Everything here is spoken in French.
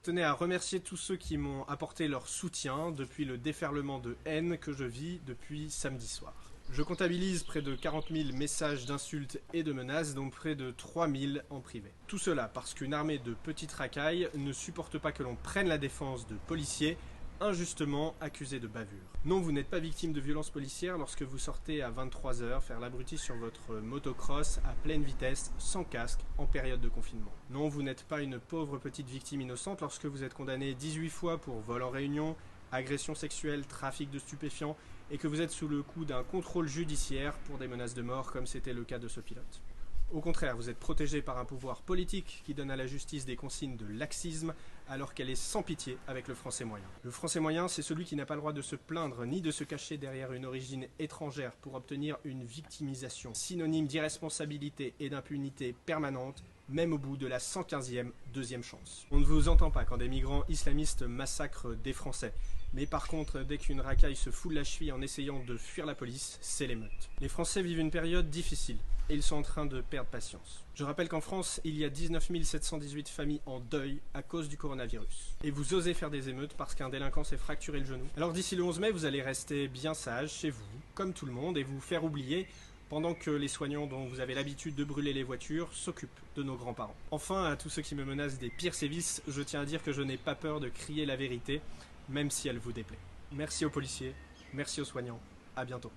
tenais à remercier tous ceux qui m'ont apporté leur soutien depuis le déferlement de haine que je vis depuis samedi soir. Je comptabilise près de 40 000 messages d'insultes et de menaces, dont près de 3 000 en privé. Tout cela parce qu'une armée de petites racailles ne supporte pas que l'on prenne la défense de policiers injustement accusés de bavure. Non, vous n'êtes pas victime de violences policières lorsque vous sortez à 23 h faire l'abruti sur votre motocross à pleine vitesse, sans casque, en période de confinement. Non, vous n'êtes pas une pauvre petite victime innocente lorsque vous êtes condamné 18 fois pour vol en réunion, agression sexuelle, trafic de stupéfiants, et que vous êtes sous le coup d'un contrôle judiciaire pour des menaces de mort, comme c'était le cas de ce pilote. Au contraire, vous êtes protégé par un pouvoir politique qui donne à la justice des consignes de laxisme alors qu'elle est sans pitié avec le français moyen. Le français moyen, c'est celui qui n'a pas le droit de se plaindre ni de se cacher derrière une origine étrangère pour obtenir une victimisation synonyme d'irresponsabilité et d'impunité permanente, même au bout de la 115e deuxième chance. On ne vous entend pas quand des migrants islamistes massacrent des Français. Mais par contre, dès qu'une racaille se fout la cheville en essayant de fuir la police, c'est l'émeute. Les Français vivent une période difficile et ils sont en train de perdre patience. Je rappelle qu'en France, il y a 19 718 familles en deuil à cause du coronavirus. Et vous osez faire des émeutes parce qu'un délinquant s'est fracturé le genou. Alors d'ici le 11 mai, vous allez rester bien sage chez vous, comme tout le monde, et vous faire oublier pendant que les soignants dont vous avez l'habitude de brûler les voitures s'occupent de nos grands-parents. Enfin, à tous ceux qui me menacent des pires sévices, je tiens à dire que je n'ai pas peur de crier la vérité, même si elle vous déplaît. Merci aux policiers, merci aux soignants, à bientôt.